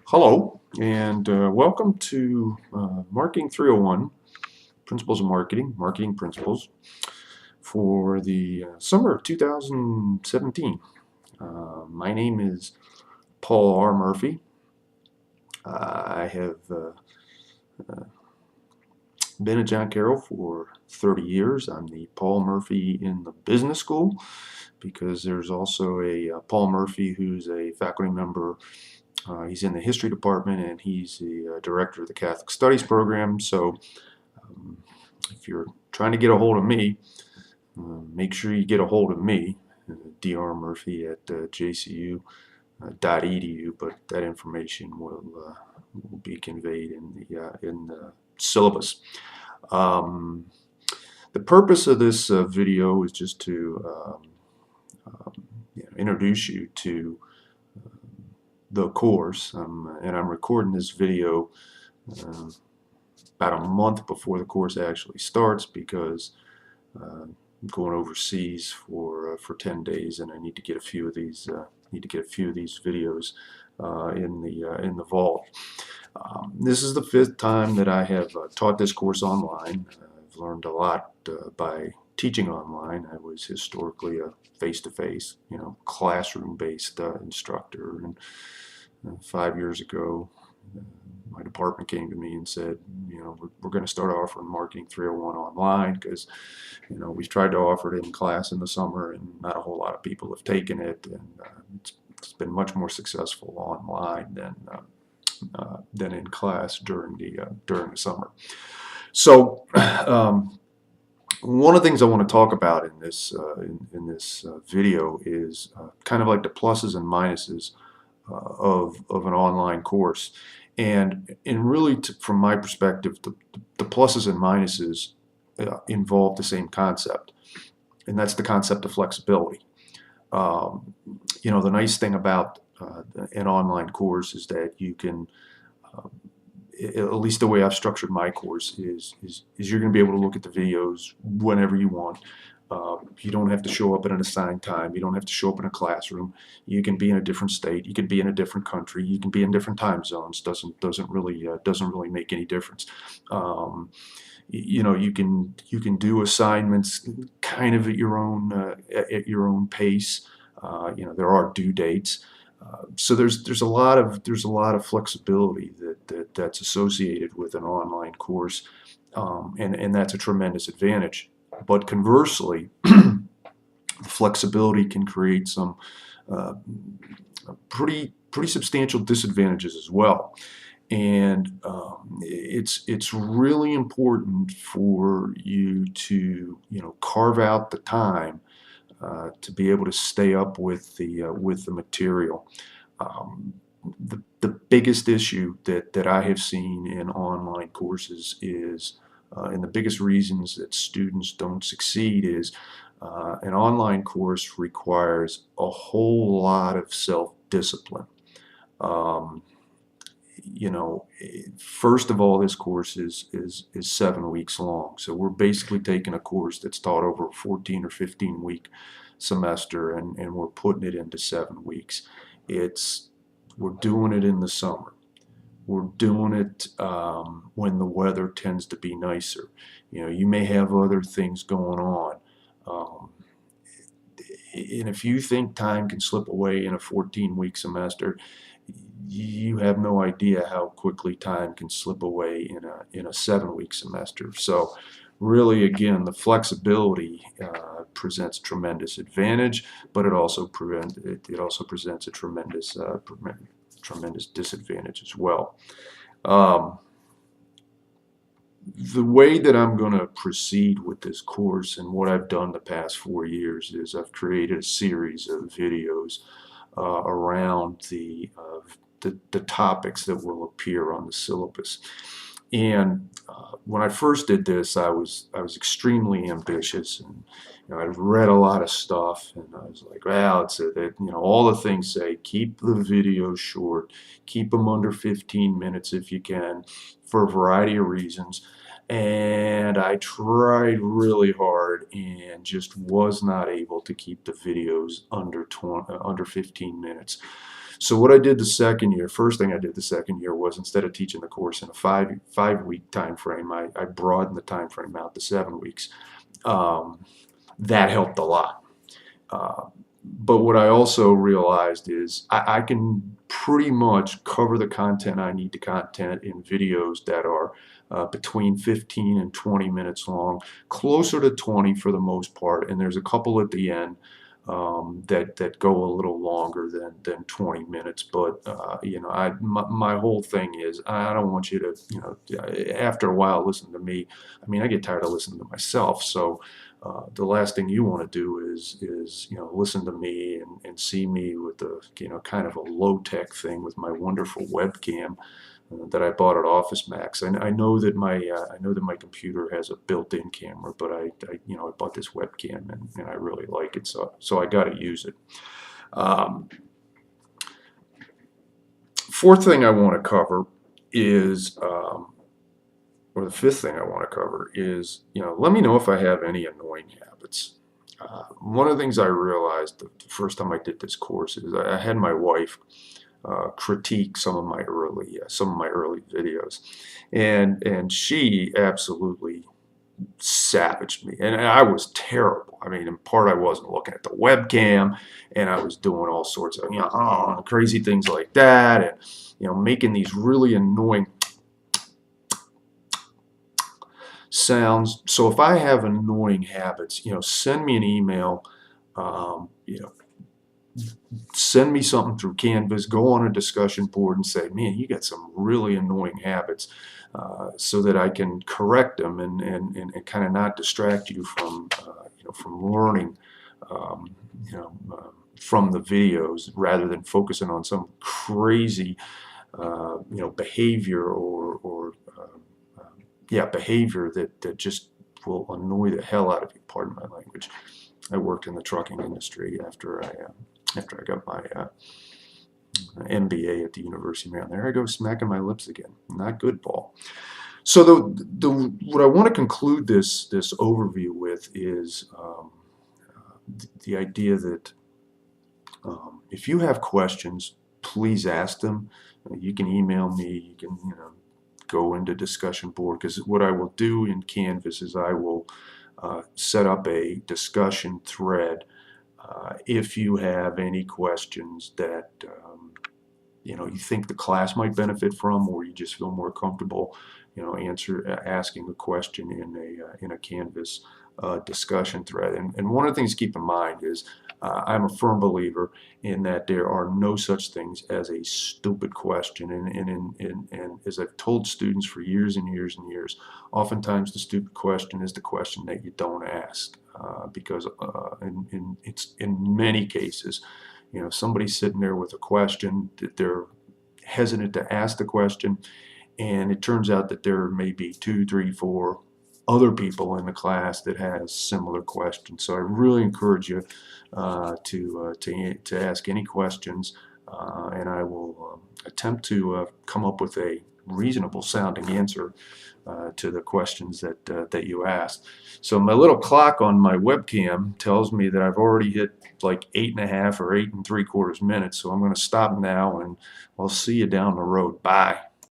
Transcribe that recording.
Hello, and welcome to Marketing 301, Principles of Marketing, Marketing Principles, for the summer of 2017. My name is Paul R. Murphy. I have been at John Carroll for 30 years. I'm the Paul Murphy in the business school because there's also a Paul Murphy who's a faculty member. He's in the history department and he's the director of the Catholic Studies program. So if you're trying to get a hold of me, make sure you get a hold of me, Dr. Murphy at jcu.edu, but that information will be conveyed in the syllabus. The purpose of this video is just to introduce you to the course, and I'm recording this video about a month before the course actually starts because I'm going overseas for 10 days, and I need to get a few of these videos in the vault. This is the 5th time that I have taught this course online. I've learned a lot by teaching online. I was historically a face-to-face, classroom-based instructor, and 5 years ago, my department came to me and said, we're going to start offering Marketing 301 online because, we've tried to offer it in class in the summer and not a whole lot of people have taken it, and it's been much more successful online than in class during the summer. So one of the things I want to talk about in this video is kind of like the pluses and minuses of an online course, and really from my perspective, the pluses and minuses involve the same concept, and that's the concept of flexibility. The nice thing about an online course is that you can, at least the way I've structured my course is you're going to be able to look at the videos whenever you want. You don't have to show up at an assigned time. You don't have to show up in a classroom. You can be in a different state. You can be in a different country. You can be in different time zones. Doesn't really make any difference. You can do assignments kind of at your own pace. There are due dates. So there's a lot of flexibility that's associated with an online course, and that's a tremendous advantage. But conversely, the flexibility can create some pretty substantial disadvantages as well. And it's really important for you to carve out the time to be able to stay up with the material. The biggest issue that I have seen in online courses is, and the biggest reasons that students don't succeed is an online course requires a whole lot of self-discipline. First of all, this course is 7 weeks long, so we're basically taking a course that's taught over a 14 or 15 week semester, and we're putting it into 7 weeks. We're doing it in the summer. We're doing it when the weather tends to be nicer. You may have other things going on. And if you think time can slip away in a 14-week semester, you have no idea how quickly time can slip away in a 7-week semester. So really, again, the flexibility presents tremendous advantage, but it also presents a tremendous disadvantage as well. The way that I'm going to proceed with this course and what I've done the past 4 years is I've created a series of videos around the topics that will appear on the syllabus. And when I first did this, I was extremely ambitious, and I read a lot of stuff, and I was like, well, all the things say keep the videos short, keep them under 15 minutes if you can, for a variety of reasons. And I tried really hard and just was not able to keep the videos under 15 minutes. So what I did the second year, first thing I did the second year was, instead of teaching the course in a five-week time frame, I broadened the time frame out to 7 weeks. That helped a lot. But what I also realized is I can pretty much cover the content I need to content in videos that are between 15 and 20 minutes long, closer to 20 for the most part, and there's a couple at the end that go a little longer than 20 minutes. But you know, my whole thing is, I don't want you to, you know, after a while listen to me. I mean, I get tired of listening to myself. So the last thing you want to do is you know, listen to me and see me with the, you know, kind of a low-tech thing with my wonderful webcam that I bought at Office Max. I know that my computer has a built-in camera, but I you know, I bought this webcam and I really like it, so I got to use it. Fourth thing I want to cover is, or the fifth thing I want to cover is, you know, let me know if I have any annoying habits. One of the things I realized the first time I did this course is I had my wife critique some of my early videos, and she absolutely savaged me, and I was terrible. I mean, in part I wasn't looking at the webcam, and I was doing all sorts of, you know, crazy things like that, and, you know, making these really annoying sounds. So if I have annoying habits, you know, send me an email, you know, send me something through Canvas, go on a discussion board and say, man, you got some really annoying habits, so that I can correct them and kind of not distract you from, you know, from learning, you know, from the videos, rather than focusing on some crazy, you know, behavior or yeah, behavior that just will annoy the hell out of you. Pardon my language. I worked in the trucking industry after I got my MBA at the University of Maryland. There I go, smacking my lips again. Not good, Paul. So what I want to conclude this overview with is the idea that if you have questions, please ask them. You can email me. You can, you know, go into discussion board, because what I will do in Canvas is I will set up a discussion thread if you have any questions that you know, you think the class might benefit from, or you just feel more comfortable, you know, asking a question in a Canvas discussion thread. And one of the things to keep in mind is I'm a firm believer in that there are no such things as a stupid question. And as I've told students for years and years and years, oftentimes the stupid question is the question that you don't ask, because it's in many cases, you know, somebody's sitting there with a question that they're hesitant to ask the question, and it turns out that there may be 2, 3, 4 other people in the class that has similar questions. So I really encourage you to ask any questions, and I will attempt to come up with a reasonable sounding answer to the questions that you asked. So my little clock on my webcam tells me that I've already hit like 8.5 or 8 3/4 minutes. So I'm going to stop now, and I'll see you down the road. Bye.